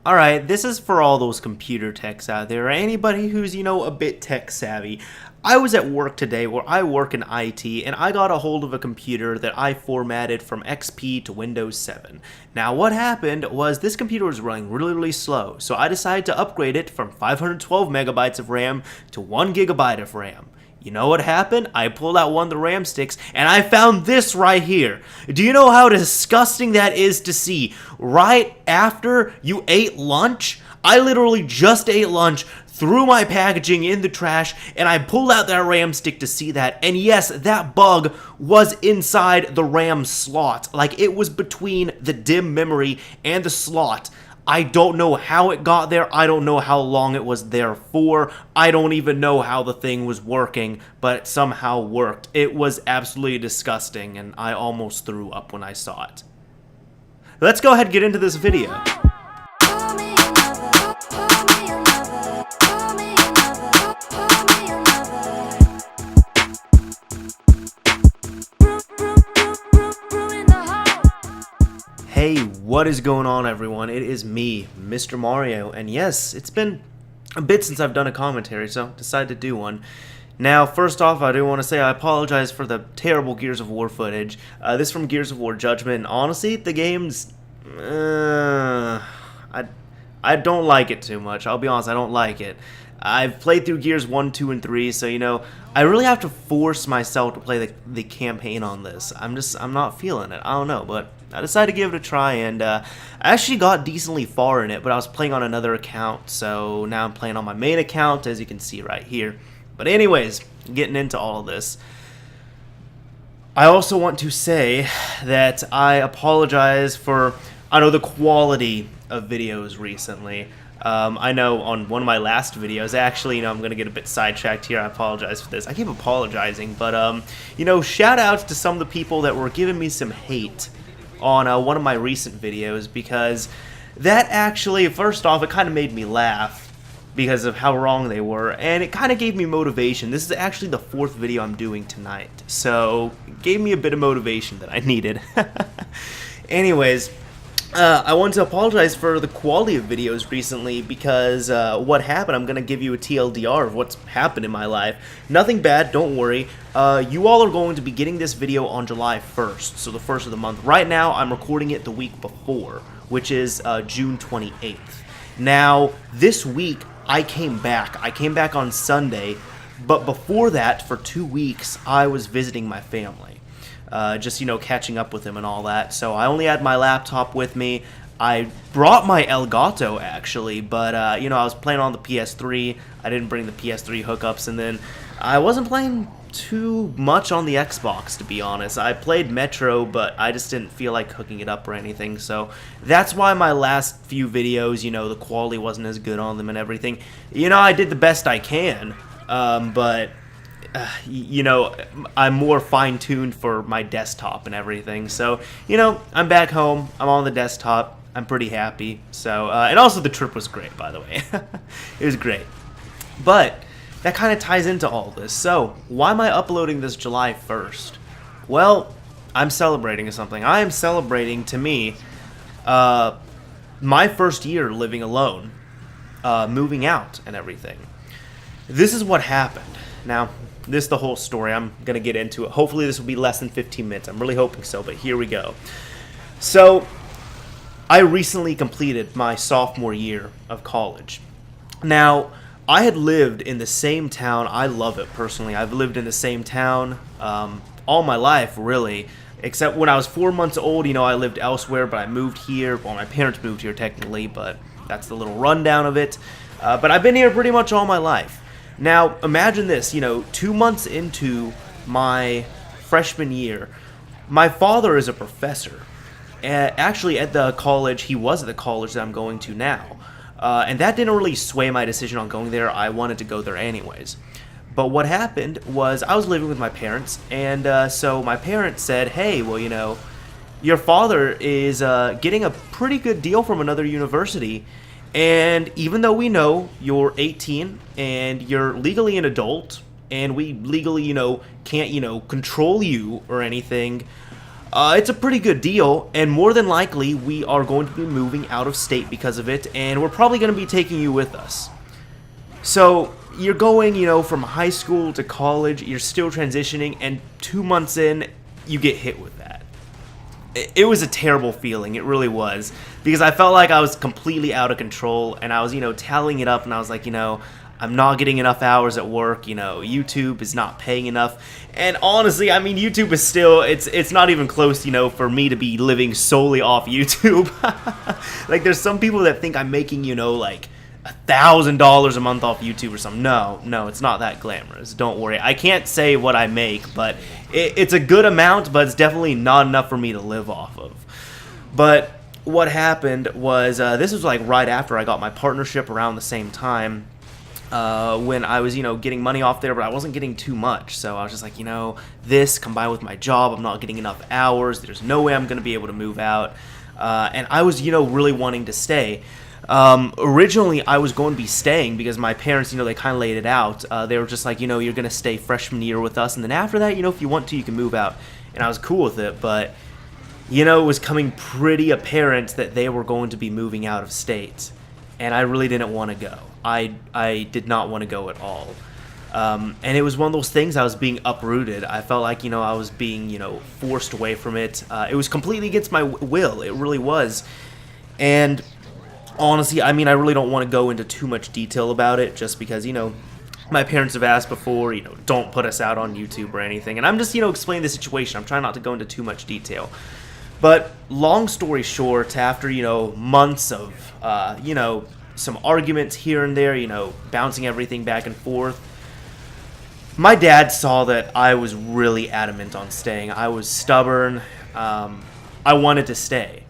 Alright, this is for all those computer techs out there, or anybody who's, a bit tech savvy. I was at work today where I work in IT, and I got a hold of a computer that I formatted from XP to Windows 7. Now, what happened was this computer was running really slow, so I decided to upgrade it from 512 megabytes of RAM to 1 gigabyte of RAM. You know what happened? I pulled out one of the RAM sticks and I found this right here. Do you know how disgusting that is to see? Right after you ate lunch? I literally just ate lunch, threw my packaging in the trash, and I pulled out that RAM stick to see that. And yes, that bug was inside the RAM slot. Like, it was between the DIMM memory and the slot. I don't know how it got there. I don't know how long it was there for. I don't even know how the thing was working, but it somehow worked. It was absolutely disgusting, and I almost threw up when I saw it. Let's go ahead and get into this video. Hey, what is going on, everyone? It is me, Mr. Mario, and yes, it's been a bit since I've done a commentary, so I decided to do one. Now, first off, I do want to say I apologize for the terrible Gears of War footage. This is from Gears of War Judgment, and honestly, the game's... I don't like it too much. I'll be honest, I don't like it. I've played through Gears 1, 2, and 3, so, I really have to force myself to play the campaign on this. I'm not feeling it. I don't know, but I decided to give it a try, and I actually got decently far in it, but I was playing on another account, so now I'm playing on my main account, as you can see right here. But anyways, getting into all of this, I also want to say that I apologize for, the quality of videos recently. I know on one of my last videos, actually, I'm going to get a bit sidetracked here. I apologize for this. I keep apologizing, but, shout outs to some of the people that were giving me some hate on one of my recent videos, because that actually, first off, it kind of made me laugh because of how wrong they were, and it kind of gave me motivation. This is actually the 4th video I'm doing tonight, so it gave me a bit of motivation that I needed. Anyways, I want to apologize for the quality of videos recently, because what happened, I'm going to give you a TLDR of what's happened in my life. Nothing bad, don't worry. You all are going to be getting this video on July 1st, so the 1st of the month. Right now, I'm recording it the week before, which is June 28th. Now, this week, I came back. I came back on Sunday, but before that, for 2 weeks, I was visiting my family. Just, catching up with him and all that. So I only had my laptop with me. I brought my Elgato, actually, but, I was playing on the PS3. I didn't bring the PS3 hookups, and then I wasn't playing too much on the Xbox, to be honest. I played Metro, but I just didn't feel like hooking it up or anything, so that's why my last few videos, the quality wasn't as good on them and everything. I did the best I can, but... I'm more fine-tuned for my desktop and everything. So, I'm back home. I'm on the desktop. I'm pretty happy. So, and also the trip was great, by the way. It was great. But that kind of ties into all this. So, why am I uploading this July 1st? Well, I'm celebrating something. I am celebrating, to me, my first year living alone, moving out and everything. This is what happened. Now, this is the whole story. I'm going to get into it. Hopefully this will be less than 15 minutes. I'm really hoping so, but here we go. So, I recently completed my sophomore year of college. Now, I had lived in the same town. I love it, personally. I've lived in the same town all my life, really. Except when I was 4 months old, I lived elsewhere, but I moved here. Well, my parents moved here, technically, but that's the little rundown of it. But I've been here pretty much all my life. Now, imagine this, 2 months into my freshman year, my father is a professor. Actually, at the college, he was at the college that I'm going to now. And that didn't really sway my decision on going there. I wanted to go there anyways. But what happened was I was living with my parents, and so my parents said, hey, well, your father is getting a pretty good deal from another university. And even though we know you're 18 and you're legally an adult and we legally, can't, control you or anything, It's a pretty good deal, and more than likely, we are going to be moving out of state because of it, and we're probably going to be taking you with us. So, you're going, from high school to college, you're still transitioning, and 2 months in, you get hit with that. It was a terrible feeling, it really was, because I felt like I was completely out of control, and I was, tallying it up, and I was like, I'm not getting enough hours at work, YouTube is not paying enough, and honestly, I mean, YouTube is still, it's not even close, for me to be living solely off YouTube. Like, there's some people that think I'm making, like, $1,000 a month off YouTube or something. No, it's not that glamorous. Don't worry. I can't say what I make, but it's a good amount, but it's definitely not enough for me to live off of. But what happened was, this was like right after I got my partnership around the same time, when I was, getting money off there, but I wasn't getting too much. So I was just like, this combined with my job, I'm not getting enough hours. There's no way I'm going to be able to move out. And I was, really wanting to stay. Originally, I was going to be staying because my parents, they kind of laid it out. They were just like, you're going to stay freshman year with us, and then after that, if you want to, you can move out. And I was cool with it, but, it was coming pretty apparent that they were going to be moving out of state, and I really didn't want to go. I did not want to go at all. And it was one of those things, I was being uprooted. I felt like, I was being, forced away from it. It was completely against my will. It really was. And honestly, I mean, I really don't want to go into too much detail about it just because, my parents have asked before, don't put us out on YouTube or anything. And I'm just, explaining the situation. I'm trying not to go into too much detail. But long story short, after, months of, some arguments here and there, bouncing everything back and forth, my dad saw that I was really adamant on staying. I was stubborn. I wanted to stay.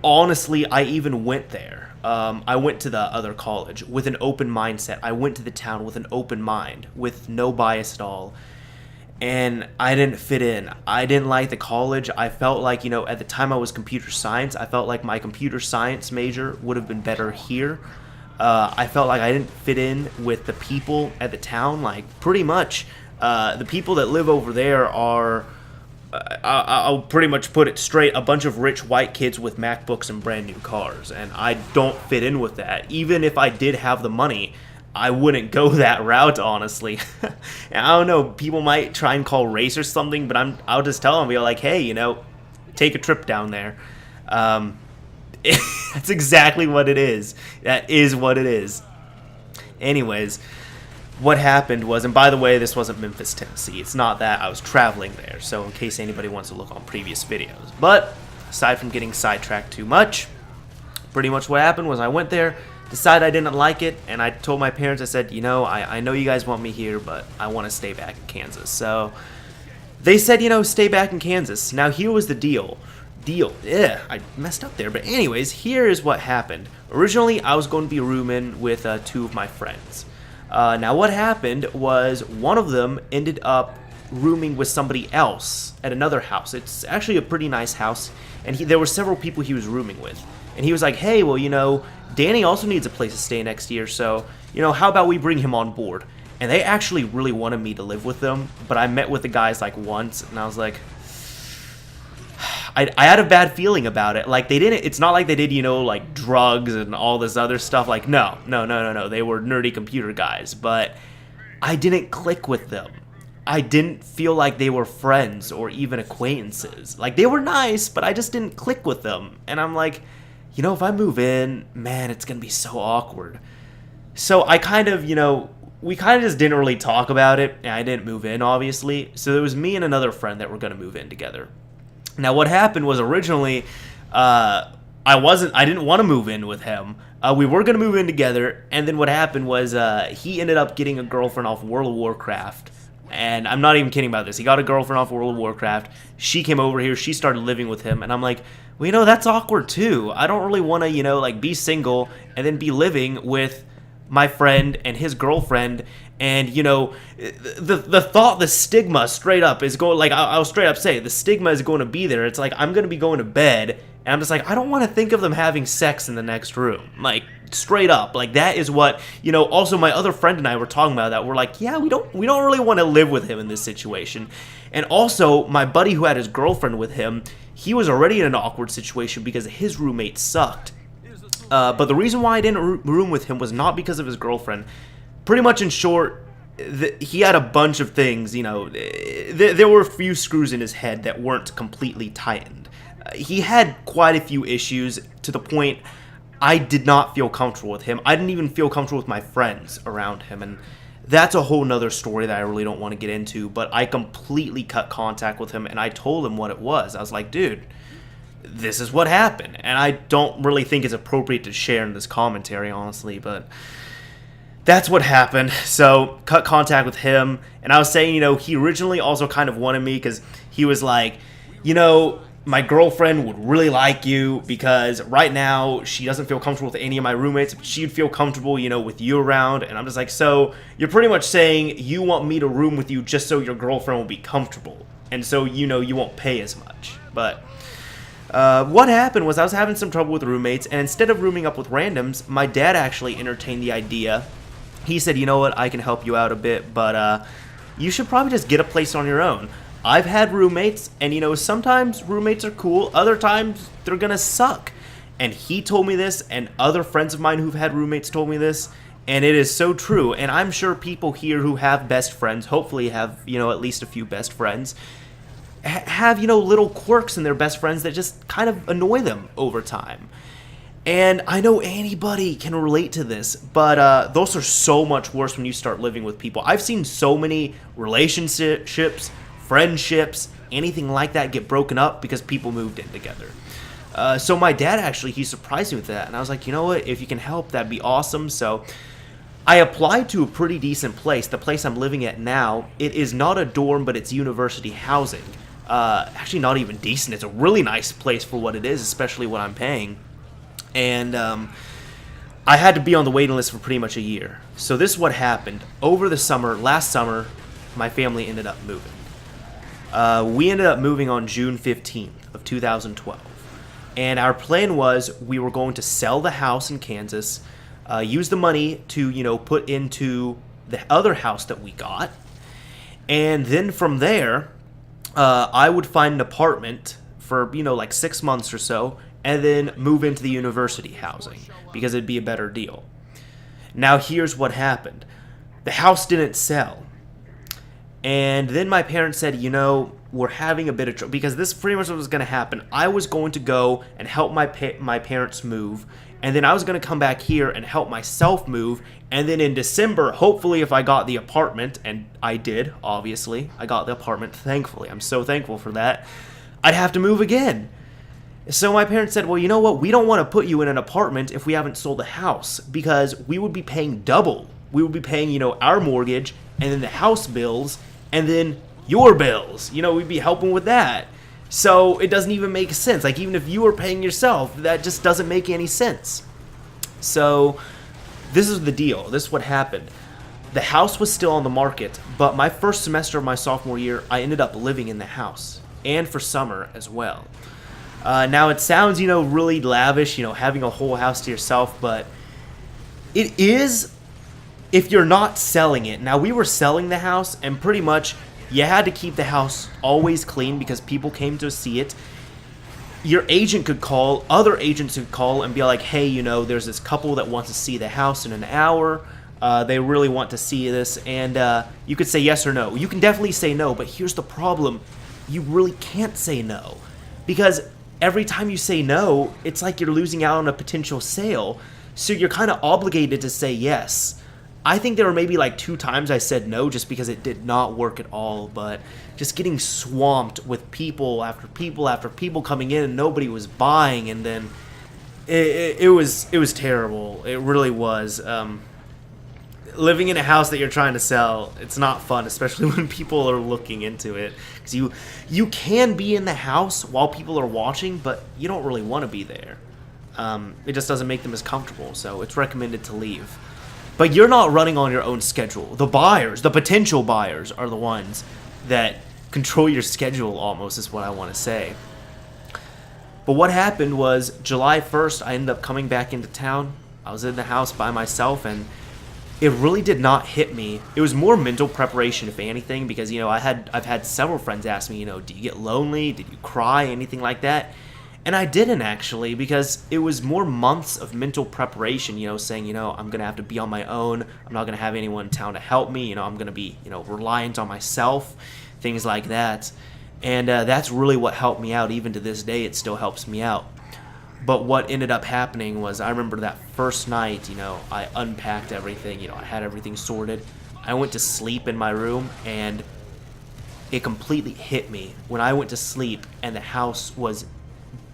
Honestly, I even went there. I went to the other college with an open mindset. I went to the town with an open mind, with no bias at all. And I didn't fit in. I didn't like the college. I felt like, at the time I was computer science, I felt like my computer science major would have been better here. I felt like I didn't fit in with the people at the town. Like, pretty much, the people that live over there are, I'll pretty much put it straight, a bunch of rich white kids with MacBooks and brand new cars. And I don't fit in with that. Even if I did have the money, I wouldn't go that route, honestly. And I don't know, people might try and call race or something, but I'll just tell them, be like, hey, take a trip down there. That's exactly what it is. That is what it is. Anyways, what happened was, and by the way, this wasn't Memphis, Tennessee. It's not that. I was traveling there, so in case anybody wants to look on previous videos. But aside from getting sidetracked too much, pretty much what happened was I went there, decided I didn't like it, and I told my parents, I said, I know you guys want me here, but I want to stay back in Kansas. So they said, stay back in Kansas. Now, here was the deal. I messed up there. But anyways, here is what happened. Originally, I was going to be rooming with 2 of my friends. Now, what happened was one of them ended up rooming with somebody else at another house. It's actually a pretty nice house, and there were several people he was rooming with. And he was like, hey, well, Danny also needs a place to stay next year, so, how about we bring him on board? And they actually really wanted me to live with them, but I met with the guys, like, once, and I was like, I had a bad feeling about it. Like, it's not like they did, like, drugs and all this other stuff. Like, no. They were nerdy computer guys, but I didn't click with them. I didn't feel like they were friends or even acquaintances. Like, they were nice, but I just didn't click with them. And I'm like, if I move in, man, it's going to be so awkward. So I kind of, we kind of just didn't really talk about it, and I didn't move in, obviously. So it was me and another friend that were going to move in together. Now, what happened was originally, I didn't want to move in with him. We were going to move in together, and then what happened was he ended up getting a girlfriend off World of Warcraft. And I'm not even kidding about this. He got a girlfriend off World of Warcraft. She came over here. She started living with him. And I'm like, well, that's awkward too. I don't really want to, be single and then be living with my friend and his girlfriend, and the thought, the stigma straight up is going, like, I'll straight up say the stigma is going to be there. It's like I'm going to be going to bed and I'm just like, I don't want to think of them having sex in the next room, like, straight up. Like, that is what, also my other friend and I were talking about that. We're like, yeah, we don't really want to live with him in this situation. And also my buddy who had his girlfriend with him, he was already in an awkward situation because his roommate sucked. But the reason why I didn't room with him was not because of his girlfriend. Pretty much in short, he had a bunch of things, there were a few screws in his head that weren't completely tightened. He had quite a few issues to the point I did not feel comfortable with him. I didn't even feel comfortable with my friends around him, and that's a whole nother story that I really don't want to get into, but I completely cut contact with him, and I told him what it was. I was like, dude, this is what happened, and I don't really think it's appropriate to share in this commentary, honestly, but that's what happened. So, cut contact with him, and I was saying, he originally also kind of wanted me, because he was like, my girlfriend would really like you, because right now she doesn't feel comfortable with any of my roommates, but she'd feel comfortable, with you around. And I'm just like, so you're pretty much saying you want me to room with you just so your girlfriend will be comfortable, and so you won't pay as much. But what happened was I was having some trouble with roommates, and instead of rooming up with randoms, my dad actually entertained the idea. He said, you know what, I can help you out a bit, but you should probably just get a place on your own. I've had roommates, and sometimes roommates are cool, other times they're gonna suck. And he told me this, and other friends of mine who've had roommates told me this, and it is so true. And I'm sure people here who have best friends, hopefully have, at least a few best friends, have, little quirks in their best friends that just kind of annoy them over time. And I know anybody can relate to this, but those are so much worse when you start living with people. I've seen so many relationships, friendships, anything like that get broken up because people moved in together. So my dad actually, he surprised me with that, and I was like, you know what, if you can help, that'd be awesome. So I applied to a pretty decent place, the place I'm living at now. It is not a dorm, but it's university housing. Actually not even decent, it's a really nice place for what it is, especially what I'm paying. And I had to be on the waiting list for pretty much a year. So this is what happened. Over the summer, last summer, my family ended up moving. We ended up moving on June 15th of 2012. And our plan was we were going to sell the house in Kansas, use the money to, put into the other house that we got. And then from there, I would find an apartment for, like 6 months or so, and then move into the university housing because it'd be a better deal. Now, here's what happened. The house didn't sell. And then my parents said, we're having a bit of trouble, because this pretty much was going to happen. I was going to go and help my parents move, and then I was going to come back here and help myself move, and then in December, hopefully if I got the apartment, and I did, obviously, I got the apartment, thankfully, I'm so thankful for that, I'd have to move again. So my parents said, well, you know what, we don't want to put you in an apartment if we haven't sold the house, because we would be paying double. We would be paying, our mortgage, and then the house bills, and then your bills. We'd be helping with that. So it doesn't even make sense. Like, even if you were paying yourself, that just doesn't make any sense. So this is the deal. This is what happened. The house was still on the market, but my first semester of my sophomore year, I ended up living in the house, and for summer as well. Now, it sounds, really lavish, having a whole house to yourself, but it is if you're not selling it. Now, we were selling the house, and pretty much you had to keep the house always clean because people came to see it. Your agent could call, other agents could call and be like, hey, there's this couple that wants to see the house in an hour. They really want to see this, and you could say yes or no. You can definitely say no, but here's the problem. You really can't say no, because every time you say no, it's like you're losing out on a potential sale, so you're kind of obligated to say yes. I think there were maybe like 2 times I said no just because it did not work at all, but just getting swamped with people after people after people coming in and nobody was buying, and then it was terrible. It really was. Living in a house that you're trying to sell, it's not fun, especially when people are looking into it, because you can be in the house while people are watching, but you don't really want to be there. It just doesn't make them as comfortable, so it's recommended to leave. But you're not running on your own schedule. The buyers, the potential buyers, are the ones that control your schedule almost, is what I want to say. But what happened was July 1st, I ended up coming back into town. I was in the house by myself, and it really did not hit me. It was more mental preparation, if anything, because, you know, I've had several friends ask me, you know, do you get lonely? Did you cry? Anything like that? And I didn't, actually, because it was more months of mental preparation, you know, saying, you know, I'm going to have to be on my own. I'm not going to have anyone in town to help me. You know, I'm going to be, you know, reliant on myself, things like that. And that's really what helped me out. Even to this day, it still helps me out. But what ended up happening was, I remember that first night, you know, I unpacked everything, you know, I had everything sorted. I went to sleep in my room, and it completely hit me when I went to sleep and the house was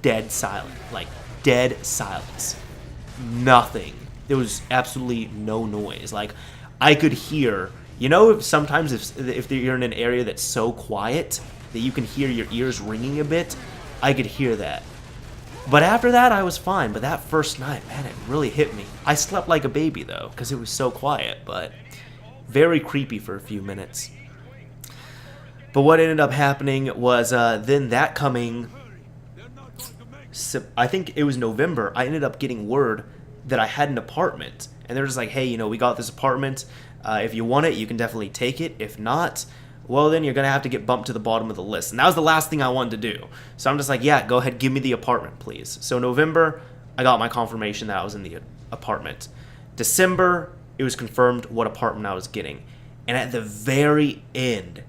dead silent. Like, dead silence. Nothing. There was absolutely no noise. Like, I could hear, you know, if you're in an area that's so quiet that you can hear your ears ringing a bit, I could hear that. But after that, I was fine. But that first night, man, it really hit me. I slept like a baby, though, because it was so quiet, but very creepy for a few minutes. But what ended up happening was then that coming, I think it was November, I ended up getting word that I had an apartment. And they're just like, hey, you know, we got this apartment. If you want it, you can definitely take it. If not, well, then you're going to have to get bumped to the bottom of the list. And that was the last thing I wanted to do. So I'm just like, yeah, go ahead, give me the apartment, please. So November, I got my confirmation that I was in the apartment. December, it was confirmed what apartment I was getting. And at the very end,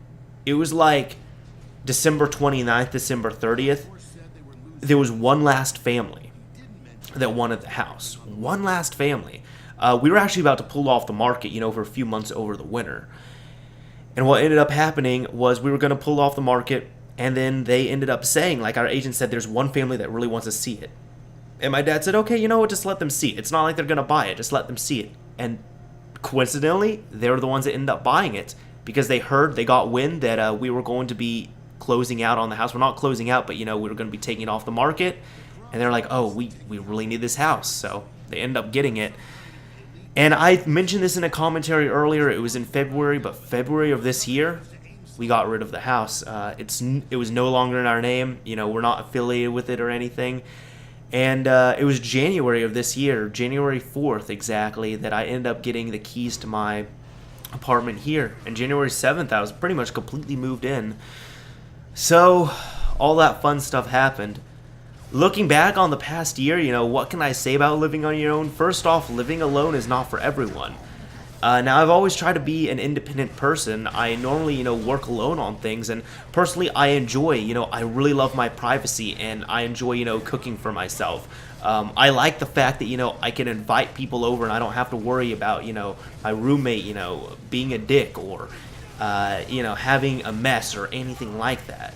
it was like December 29th, December 30th, there was one last family that wanted the house. One last family. We were actually about to pull off the market, you know, for a few months over the winter. And what ended up happening was we were going to pull off the market, and then they ended up saying, like, our agent said, there's one family that really wants to see it. And my dad said, okay, you know what, just let them see it. It's not like they're going to buy it, just let them see it. And coincidentally, they were the ones that ended up buying it, because they got wind that we were going to be closing out on the house. We're not closing out, but, you know, we were going to be taking it off the market. And they're like, oh, we really need this house. So they ended up getting it. And I mentioned this in a commentary earlier. It was in February, but February of this year, we got rid of the house. It was no longer in our name. You know, we're not affiliated with it or anything. And it was January of this year, January 4th exactly, that I ended up getting the keys to my apartment here. And January 7th, I was pretty much completely moved in. So all that fun stuff happened. Looking back on the past year, you know, what can I say about living on your own? First off, living alone is not for everyone. Now, I've always tried to be an independent person. I normally, you know, work alone on things, and personally, I enjoy, you know, I really love my privacy, and I enjoy, you know, cooking for myself. I like the fact that, you know, I can invite people over, and I don't have to worry about, you know, my roommate, you know, being a dick or, you know, having a mess or anything like that.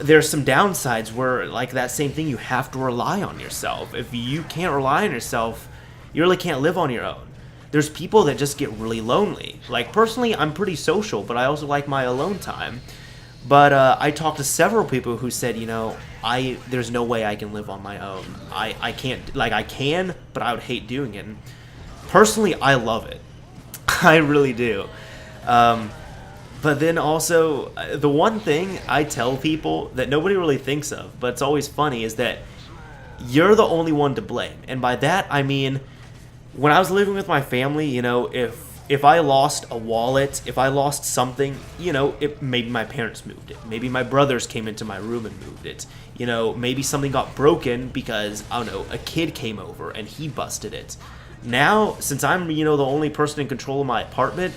There's some downsides where, like that same thing, you have to rely on yourself. If you can't rely on yourself, you really can't live on your own. There's people that just get really lonely. Like, personally, I'm pretty social, but I also like my alone time. But I talked to several people who said, you know, there's no way I can live on my own. I can't, like, I can, but I would hate doing it. And personally, I love it. I really do. But then also, the one thing I tell people that nobody really thinks of, but it's always funny, is that you're the only one to blame. And by that, I mean, when I was living with my family, you know, if I lost a wallet, if I lost something, you know, maybe my parents moved it. Maybe my brothers came into my room and moved it. You know, maybe something got broken because, I don't know, a kid came over and he busted it. Now, since I'm, you know, the only person in control of my apartment,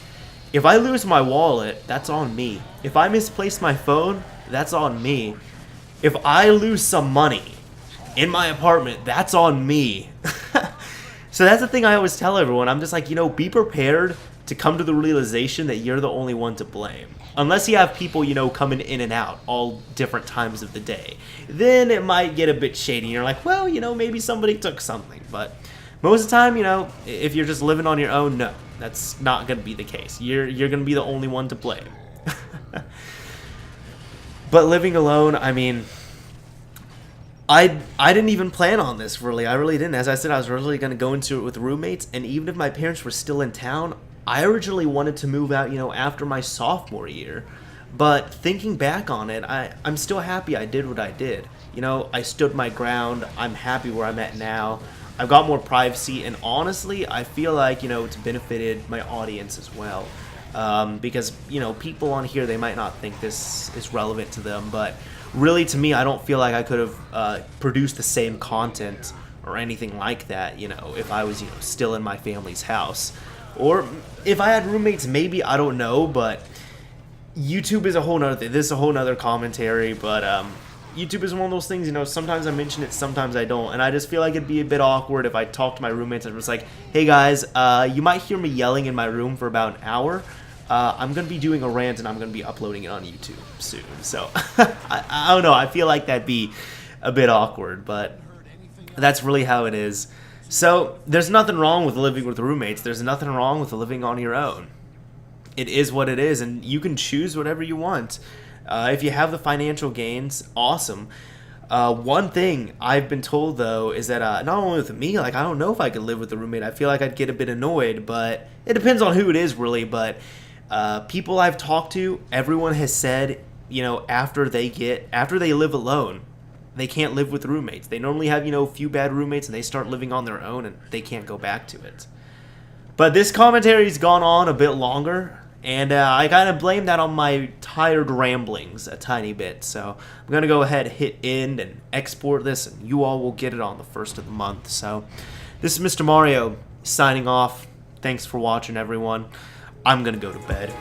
if I lose my wallet, that's on me. If I misplace my phone, that's on me. If I lose some money in my apartment, that's on me. So that's the thing I always tell everyone. I'm just like, you know, be prepared to come to the realization that you're the only one to blame. Unless you have people, you know, coming in and out all different times of the day. Then it might get a bit shady. You're like, well, you know, maybe somebody took something. But most of the time, you know, if you're just living on your own, no. That's not going to be the case. You're going to be the only one to blame. But living alone, I mean, I didn't even plan on this, really. I really didn't. As I said, I was really going to go into it with roommates, and even if my parents were still in town, I originally wanted to move out, after my sophomore year. But thinking back on it, I'm still happy I did what I did. I stood my ground. I'm happy where I'm at now. I've got more privacy, and honestly, I feel like, it's benefited my audience as well. Because, people on here, they might not think this is relevant to them, but really, to me, I don't feel like I could have produced the same content or anything like that, if I was, still in my family's house. Or if I had roommates, maybe, I don't know, but YouTube is a whole nother thing. This is a whole nother commentary, but YouTube is one of those things, sometimes I mention it, sometimes I don't, and I just feel like it'd be a bit awkward if I talked to my roommates and was like, hey guys, you might hear me yelling in my room for about an hour. I'm going to be doing a rant and I'm going to be uploading it on YouTube soon. So, I don't know. I feel like that'd be a bit awkward, but that's really how it is. So, there's nothing wrong with living with roommates. There's nothing wrong with living on your own. It is what it is, and you can choose whatever you want. If you have the financial gains, awesome. One thing I've been told, though, is that not only with me, I don't know if I could live with a roommate. I feel like I'd get a bit annoyed, but it depends on who it is, really, but people I've talked to, everyone has said, after they live alone, they can't live with roommates. They normally have, a few bad roommates and they start living on their own and they can't go back to it. But this commentary's gone on a bit longer, and I kind of blame that on my tired ramblings a tiny bit. So I'm going to go ahead, hit end, and export this, and you all will get it on the 1st of the month. So this is Mr. Mario signing off. Thanks for watching, everyone. I'm going to go to bed.